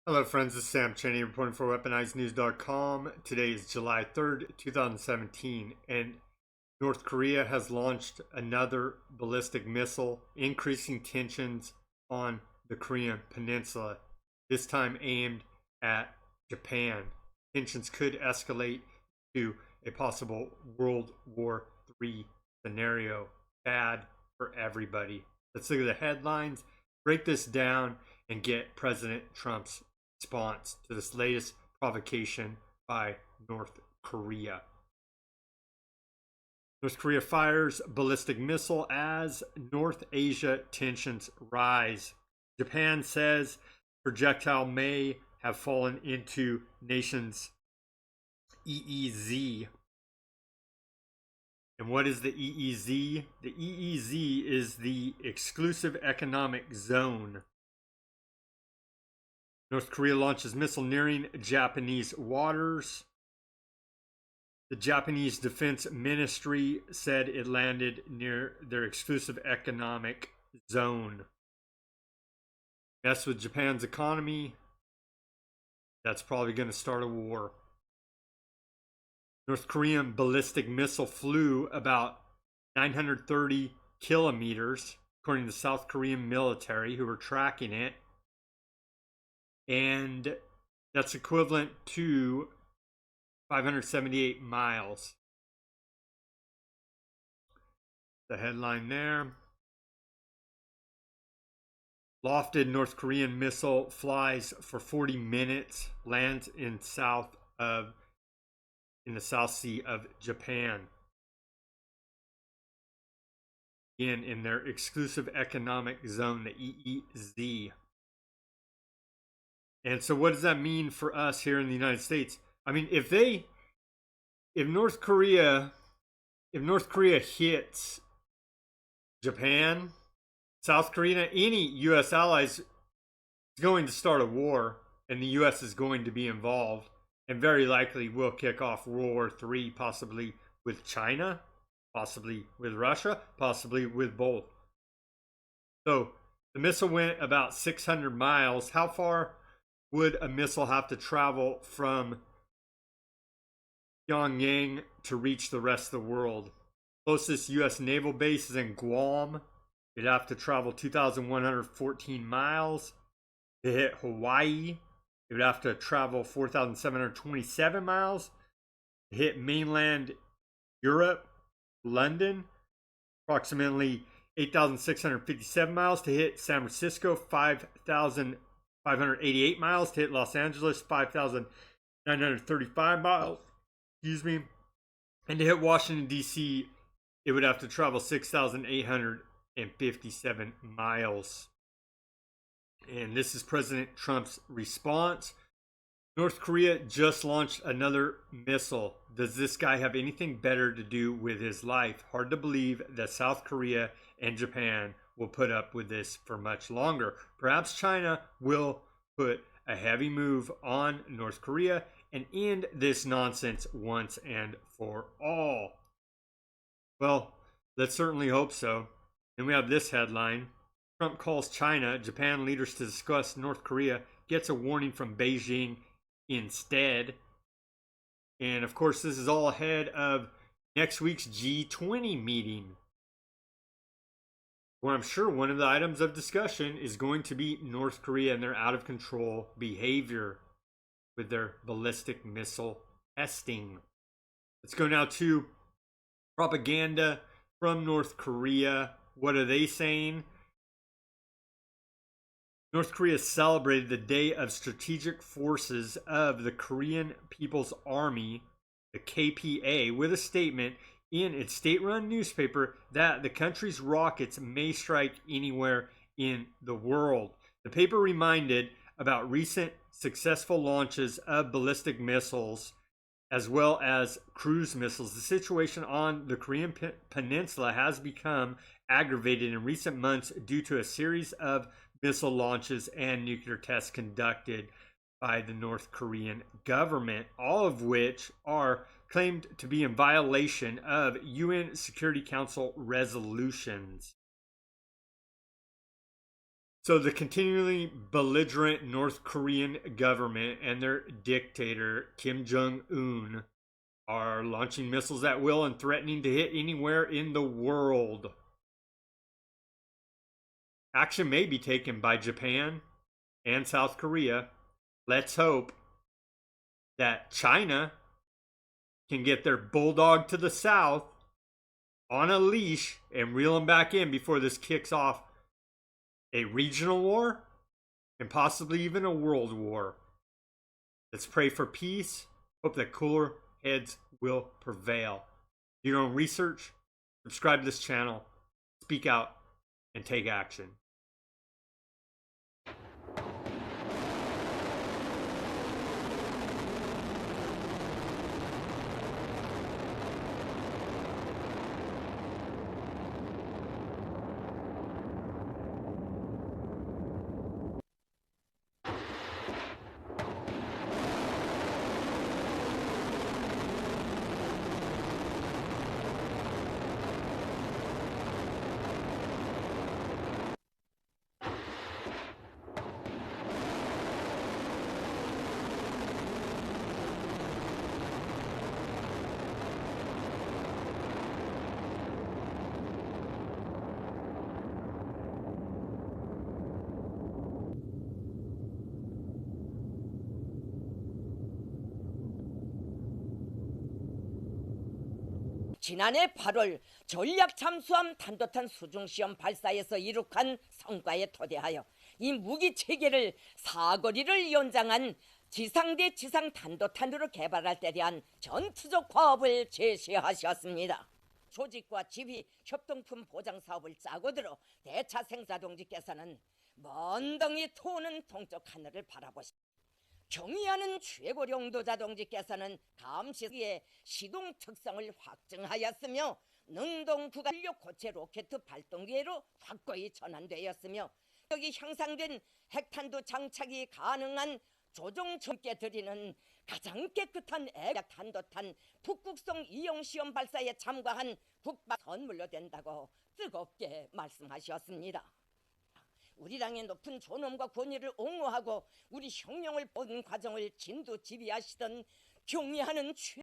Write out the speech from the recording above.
Hello friends, this is Sam Cheney reporting for WeaponizedNews.com. Today is July 3rd, 2017, and North Korea has launched another ballistic missile, increasing tensions on the Korean peninsula, this time aimed at Japan. Tensions could escalate to a possible World War III scenario. Bad for everybody. Let's look at the headlines, break this down, and get President Trump's response to this latest provocation by North Korea. North Korea fires ballistic missile as North Asia tensions rise. Japan says projectile may have fallen into nation's EEZ. And what is the EEZ? The EEZ is the exclusive economic zone. North Korea launches missile nearing Japanese waters. The Japanese Defense Ministry said it landed near their exclusive economic zone. Mess with Japan's economy. That's probably going to start a war. North Korean ballistic missile flew about 930 kilometers, according to the South Korean military, who were tracking it. And that's equivalent to 578 miles. The headline there. Lofted North Korean missile flies for 40 minutes, lands in the South Sea of Japan. Again, in their exclusive economic zone, the EEZ. And so what does that mean for us here in the United States? I mean, if North Korea hits Japan, South Korea, any US allies, is going to start a war, and the US is going to be involved, and very likely will kick off World War III, possibly with China, possibly with Russia, possibly with both. So the missile went about 600 miles. How far would a missile have to travel from Pyongyang to reach the rest of the world? Closest U.S. naval base is in Guam. It'd have to travel 2,114 miles. To hit Hawaii, it would have to travel 4,727 miles. To hit mainland Europe, London, approximately 8,657 miles. To hit San Francisco, 5,588 miles. To hit Los Angeles, 5,935 miles. Excuse me. And to hit Washington, D.C., it would have to travel 6,857 miles. And this is President Trump's response. North Korea just launched another missile. Does this guy have anything better to do with his life? Hard to believe that South Korea and Japan will put up with this for much longer. Perhaps China will put a heavy move on North Korea and end this nonsense once and for all. Well, let's certainly hope so. And we have this headline. Trump calls China, Japan leaders to discuss North Korea, gets a warning from Beijing instead. And of course, this is all ahead of next week's G20 meeting, where I'm sure one of the items of discussion is going to be North Korea and their out of control behavior with their ballistic missile testing. Let's go now to propaganda from North Korea. What are they saying? North Korea celebrated the Day of Strategic Forces of the Korean People's Army, the KPA, with a statement in its state-run newspaper that the country's rockets may strike anywhere in the world. The paper reminded about recent successful launches of ballistic missiles as well as cruise missiles. The situation on the Korean peninsula has become aggravated in recent months due to a series of missile launches and nuclear tests conducted by the North Korean government, all of which are claimed to be in violation of UN Security Council resolutions. So the continually belligerent North Korean government and their dictator, Kim Jong-un, are launching missiles at will and threatening to hit anywhere in the world. Action may be taken by Japan and South Korea. Let's hope that China can get their bulldog to the south on a leash and reel them back in before this kicks off a regional war and possibly even a world war. Let's pray for peace. Hope that cooler heads will prevail. Do your own research, subscribe to this channel, speak out, and take action. 지난해 8월 전략 잠수함 탄도탄 수중시험 발사에서 이룩한 성과에 토대하여 이 무기 체계를 사거리를 연장한 지상대 지상 탄도탄으로 개발할 때 대한 전투적 과업을 제시하셨습니다. 조직과 지휘 협동품 보장 사업을 짜고 들어 대차 생사 동지께서는 먼 덩이 토는 동쪽 하늘을 바라보십니다. 경의하는 최고령도자 동지께서는 감시기의 시동 특성을 확증하였으며 능동 구간 인력 고체 로켓 발동기회로 확고히 전환되었으며 여기 향상된 핵탄두 장착이 가능한 조종 전께 드리는 가장 깨끗한 애약 탄도탄 북극성 이용 시험 발사에 참가한 국방 선물로 된다고 뜨겁게 말씀하셨습니다. 우리 당의 높은 존엄과 권위를 옹호하고 우리 혁명을 본 과정을 진두지휘하시던 경의하는